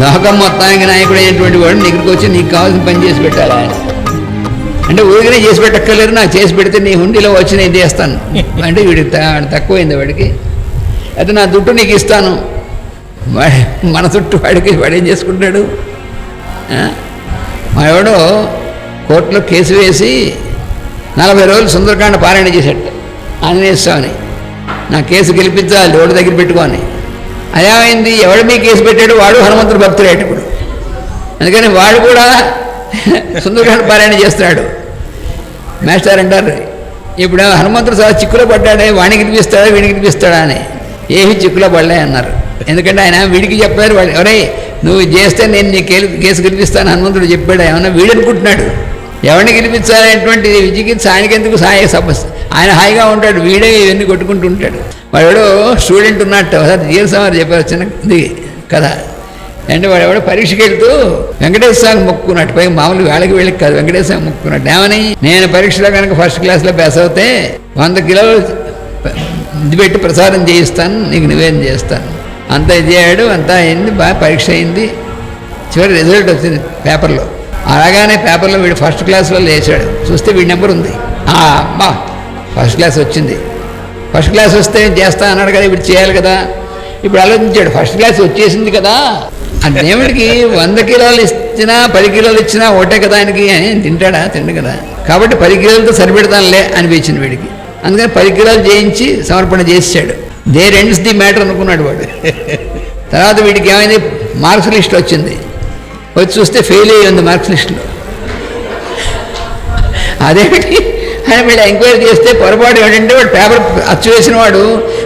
లోకం మొత్తానికి నాయకుడు అయినటువంటి వాడు దగ్గరికి వచ్చి నీకు కావాల్సిన పని చేసి పెట్టాలా అంటే ఊరికనే చేసి పెట్టక్కర్లేదు, నాకు చేసి పెడితే నీ హుండీలో వచ్చి నేను చేస్తాను అంటే వీడికి తక్కువైంది వాడికి. అయితే నా దుట్టు నీకు ఇస్తాను, మన చుట్టూ వాడేం చేసుకుంటాడు. మా ఎవడో కోర్టులో కేసు వేసి 40 రోజులు సుందరకాండ పారాయణ చేశాడు ఆంజనేయ స్వామిని. నా కేసు గెలిపించాలి ఎవడి దగ్గర పెట్టుకొని. అదేమైంది, ఎవడు మీ కేసు పెట్టాడు వాడు హనుమంతుడు భక్తుడేట ఇప్పుడు. అందుకని వాడు కూడా సుందరకాండ పారాయణ చేస్తున్నాడు. మాస్టర్ అంటారు ఇప్పుడు హనుమంతుడు చాలా చిక్కులో పడ్డాడే, వాడిని గెలిపిస్తాడా వీడికి గెలిపిస్తాడా అని. ఏమి చిక్కులో పడలే అన్నారు. ఎందుకంటే ఆయన వీడికి చెప్పారు, వాడు ఎవరే నువ్వు చేస్తే నేను నీ కేసు గెలిపిస్తాను హనుమంతుడు చెప్పాడు. ఏమన్నా వీడు అనుకుంటున్నాడు ఎవరిని గెలిపించాలనేటువంటి విజికిత్స ఆయనకెందుకు ఆయన హాయిగా ఉంటాడు, వీడే ఇవన్నీ కొట్టుకుంటూ ఉంటాడు. వాడు స్టూడెంట్ ఉన్నట్టు ఒకసారి జీరస్వామి చెప్పారు చిన్నది కదా. అంటే వాడు ఎవడో పరీక్షకి వెళ్తూ వెంకటేశ్వర స్వామి మొక్కుకున్నట్టు, పైగా మామూలు వేళకి కాదు వెంకటేశ్వర స్వామి మొక్కుకున్నట్టు. ఏమని, నేను పరీక్షలో కనుక ఫస్ట్ క్లాస్లో పాస్ అవుతే 100 కిలోలు ఇది పెట్టి ప్రసాదం చేయిస్తాను, నీకు నివేదన చేస్తాను. అంతా ఇది అయ్యాడు, అంతా అయింది, బాగా పరీక్ష అయింది. చివరి రిజల్ట్ వచ్చింది పేపర్లో. అలాగానే పేపర్లో వీడు ఫస్ట్ క్లాస్లో లేచాడు. చూస్తే వీడి నెంబర్ ఉంది. అమ్మా ఫస్ట్ క్లాస్ వచ్చింది. ఫస్ట్ క్లాస్ వస్తే చేస్తా అన్నాడు కదా, ఇప్పుడు చేయాలి కదా. ఇప్పుడు ఆలోచించాడు, ఫస్ట్ క్లాస్ వచ్చేసింది కదా, ఆ దేవుడికి 100 కిలోలు ఇచ్చినా 10 కిలోలు ఇచ్చినా ఒకటే కదా ఆయనకి, అని తింటాడా, తిండు కదా. కాబట్టి 10 కిలోలతో సరిపెడతానులే అనిపించింది వీడికి. అందుకని 10 కిలోలు చేయించి సమర్పణ చేసాడు. దేర్ ఎండ్స్ ది మ్యాటర్ అనుకున్నాడు వాడు. తర్వాత వీడికి ఏమైంది, మార్క్స్ లిస్ట్ వచ్చింది. వచ్చి చూస్తే ఫెయిల్ అయ్యి ఉంది మార్క్స్ లిస్టులో. అదేమిటి అని వీళ్ళు ఎంక్వైరీ చేస్తే పొరపాటు ఏంటంటే వాడు పేపర్ అచ్చు వేసిన వాడు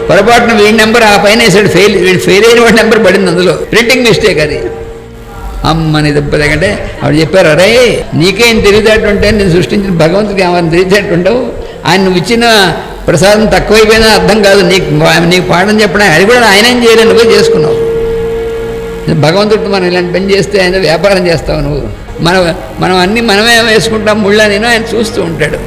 పొరపాటున వీడి నెంబర్ ఆ పైన వేసాడు. వీడు ఫెయిల్ అయిన వాడి నెంబర్ పడింది అందులో, ప్రింటింగ్ మిస్టేక్ అది. అమ్మని దెబ్బలేకంటే ఆవిడ చెప్పారు, అరే నీకేం తెలియదేటుంటే నేను సృష్టించిన భగవంతుడికి ఏమైనా తెలియదేటుంటావు, ఆయన నువ్వు ఇచ్చిన ప్రసాదం తక్కువైపోయినా అర్థం కాదు, నీకు పాఠం చెప్పడం అది కూడా ఆయన ఏం చేయలేదు, నువ్వే చేసుకున్నావు. భగవంతుడితో మనం ఇలాంటి పని చేస్తే ఆయన వ్యాపారం చేస్తావు నువ్వు. మనం అన్నీ మనమే వేసుకుంటాం ముళ్ళ, నేను ఆయన చూస్తూ ఉంటాడు.